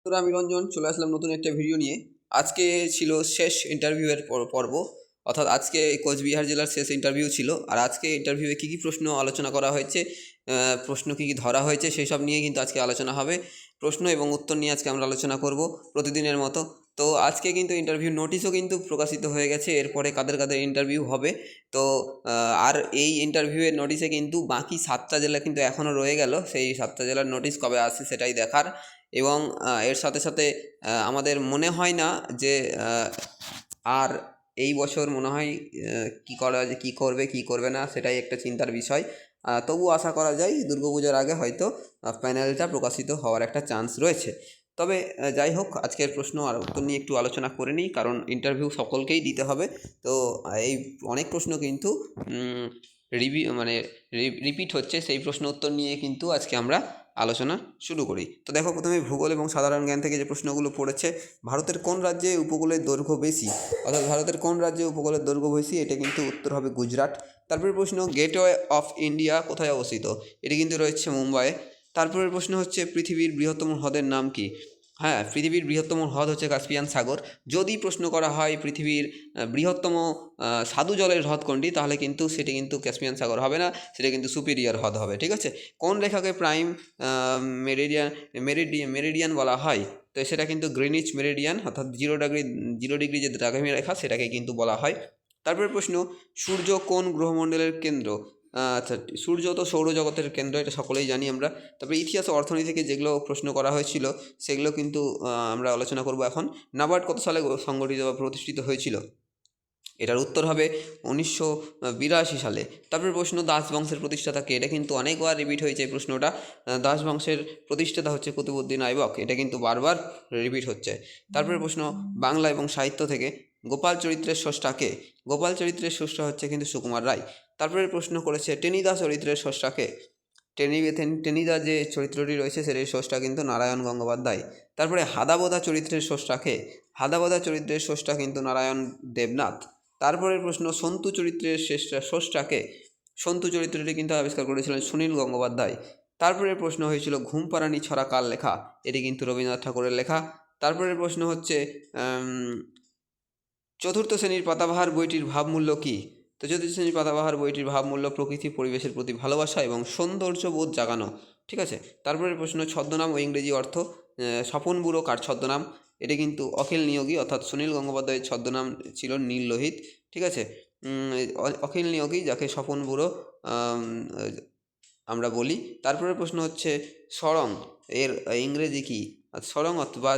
বন্ধুরা, আমি রঞ্জন চলে আসলাম নতুন একটা ভিডিও নিয়ে। আজকে ছিল শেষ ইন্টারভিউয়ের পর্ব, অর্থাৎ আজকে কোচবিহার জেলার শেষ ইন্টারভিউ ছিল। আর আজকে ইন্টারভিউয়ে কী কী প্রশ্ন আলোচনা করা হয়েছে, প্রশ্ন কী কী ধরা হয়েছে সেই সব নিয়ে কিন্তু আজকে আলোচনা হবে। প্রশ্ন এবং উত্তর নিয়ে আজকে আমরা আলোচনা করব প্রতিদিনের মতো। তো আজকে কিন্তু ইন্টারভিউ নোটিশও কিন্তু প্রকাশিত হয়ে গেছে, এরপরে কাদের কাদের ইন্টারভিউ হবে। তো আর এই ইন্টারভিউয়ের নোটিশে কিন্তু বাকি 7টা জেলা কিন্তু এখনও রয়ে গেল, সেই 7টা জেলার নোটিশ কবে আসে সেটাই দেখার। এবং এর সাথে সাথে আমাদের মনে হয় না যে আর এই বছর মনে হয় কী করবে কী করবে না সেটাই একটা চিন্তার বিষয়। তবু আশা করা যায় দুর্গাপুজোর আগে হয়তো প্যানেলটা প্রকাশিত হওয়ার একটা চান্স রয়েছে। তবে যাই হোক, আজকের প্রশ্ন আর উত্তর নিয়ে একটু আলোচনা করে নিই, কারণ ইন্টারভিউ সকলকেই দিতে হবে। তো এই অনেক প্রশ্ন কিন্তু রিপিট হচ্ছে, সেই প্রশ্ন উত্তর নিয়ে কিন্তু আজকে আমরা আলোচনা শুরু করি। তো দেখো, প্রথমে ভূগোল এবং সাধারণ জ্ঞান থেকে যে প্রশ্নগুলো পড়েছে, ভারতের কোন রাজ্যে উপকূলের দৈর্ঘ্য বেশি, অর্থাৎ ভারতের কোন রাজ্যে উপকূলের দৈর্ঘ্য বেশি, এটা কিন্তু উত্তর হবে গুজরাট। তারপরে প্রশ্ন, গেটওয়ে অফ ইন্ডিয়া কোথায় অবস্থিত, এটি কিন্তু রয়েছে মুম্বাইয়ে। তারপরের প্রশ্ন হচ্ছে, পৃথিবীর বৃহত্তম হ্রদের নাম কি? হ্যাঁ, পৃথিবীর বৃহত্তম হ্রদ হচ্ছে কাস্পিয়ান সাগর। যদি প্রশ্ন করা হয় পৃথিবীর বৃহত্তম স্বাদু জলের হ্রদ কোনটি, তাহলে কিন্তু সেটি কিন্তু ক্যাস্পিয়ান সাগর হবে না, সেটা কিন্তু সুপিরিয়র হ্রদ হবে। ঠিক আছে। কোন রেখাকে প্রাইম মেরিডিয়ান বলা হয়? তো সেটা কিন্তু গ্রিনিচ মেরিডিয়ান, অর্থাৎ 0 ডিগ্রি যে দ্রাঘিমা রেখা, সেটাকে কিন্তু বলা হয়। তারপরে প্রশ্ন, সূর্য কোন গ্রহমণ্ডলের কেন্দ্র? আচ্ছা, সূর্য তো সৌরজগতের কেন্দ্র, এটা সকলেই জানি আমরা। তারপরে ইতিহাস ও অর্থনীতি থেকে যেগুলো প্রশ্ন করা হয়েছিল সেগুলো কিন্তু আমরা আলোচনা করব এখন। নাবার্ড কত সালে সংগঠিত বা প্রতিষ্ঠিত হয়েছিল? এটার উত্তর হবে 1982 সালে। তারপরে প্রশ্ন, দাস বংশের প্রতিষ্ঠাতা কে? এটা কিন্তু অনেকবার রিপিট হয়েছে এই প্রশ্নটা। দাস বংশের প্রতিষ্ঠাতা হচ্ছে কুতুবউদ্দিন আইবক, এটা কিন্তু বারবার রিপিট হচ্ছে। তারপরে প্রশ্ন, বাংলা এবং সাহিত্য থেকে গোপাল চরিত্রের স্রষ্টা কে? গোপাল চরিত্রের স্রষ্টা হচ্ছে কিন্তু সুকুমার রায়। তারপরে প্রশ্ন করেছে, টেনিদা চরিত্রের স্রষ্টা কে? টেনিদা যে চরিত্রটি রয়েছে সেটির স্রষ্টা কিন্তু নারায়ণ গঙ্গোপাধ্যায়। তারপরে হাদাবোদা চরিত্রের স্রষ্টা কে? হাদাবোদা চরিত্রের স্রষ্টা কিন্তু নারায়ণ দেবনাথ। তারপরের প্রশ্ন, সন্তু চরিত্রের স্রষ্টা কে? সন্তু চরিত্রটি কিন্তু আবিষ্কার করেছিলেন সুনীল গঙ্গোপাধ্যায়। তারপরে প্রশ্ন হয়েছিল, ঘুমপাড়ানি ছড়া কার লেখা? এটি কিন্তু রবীন্দ্রনাথ ঠাকুরের লেখা। তারপরের প্রশ্ন হচ্ছে, চতুর্থ শ্রেণীর পাতাবাহার বইটির ভাবমূল্য কী? তো চতুর্থ শ্রেণীর পাতাবাহার বইটির ভাবমূল্য প্রকৃতি পরিবেশের প্রতি ভালোবাসা এবং সৌন্দর্যবোধ জাগানো। ঠিক আছে। তারপরে প্রশ্ন, ছদ্মনাম ও ইংরেজি অর্থ। স্বপন বুড়ো কার ছদ্মনাম? এটি কিন্তু অখিল নিয়োগী, অর্থাৎ সুনীল গঙ্গোপাধ্যায়ের ছদ্মনাম ছিল নীল লোহিত। ঠিক আছে। অখিল নিয়োগী, যাকে স্বপন বুড়ো আমরা বলি। তারপরে প্রশ্ন হচ্ছে, সরং এর ইংরেজি কী? সরং অথবা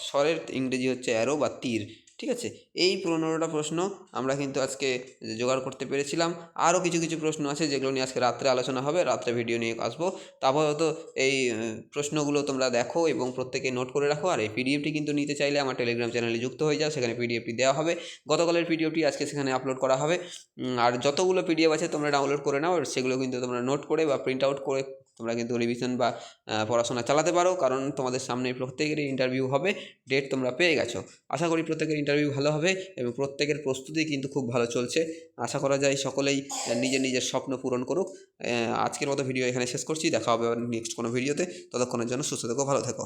স্বরের ইংরেজি হচ্ছে অ্যারো বা তীর। ঠিক আছে। এই 15টা প্রশ্ন আমরা কিন্তু আজকে জোগাড় করতে পেরেছিলাম। আরও কিছু কিছু প্রশ্ন আছে যেগুলো নিয়ে আজকে রাত্রে আলোচনা হবে, রাত্রে ভিডিও নিয়ে আসবো। আপাতত এই প্রশ্নগুলো তোমরা দেখো এবং প্রত্যেকে নোট করে রাখো। আর এই পিডিএফটি কিন্তু নিতে চাইলে আমার টেলিগ্রাম চ্যানেলে যুক্ত হয়ে যাও, সেখানে পিডিএফটি দেওয়া হবে। গতকালের পিডিএফটি আজকে সেখানে আপলোড করা হবে। আর যতগুলো পিডিএফ আছে তোমরা ডাউনলোড করে নাও, সেগুলো কিন্তু তোমরা নোট করে বা প্রিন্ট আউট করে তোমরা কিন্তু রিভিশন বা পড়াশোনা চালাতে পারো, কারণ তোমাদের সামনে প্রত্যেকেরই ইন্টারভিউ হবে, ডেট তোমরা পেয়ে গেছো। আশা করি প্রত্যেকের ইন্টারভিউ ভালো হবে এবং প্রত্যেকের প্রস্তুতি কিন্তু খুব ভালো চলছে। আশা করা যায় সকলেই নিজের নিজের স্বপ্ন পূরণ করুক। আজকের মতো ভিডিও এখানে শেষ করছি, দেখা হবে নেক্সট কোনো ভিডিওতে। ততক্ষণের জন্য সুস্থ থেকো, ভালো থেকো।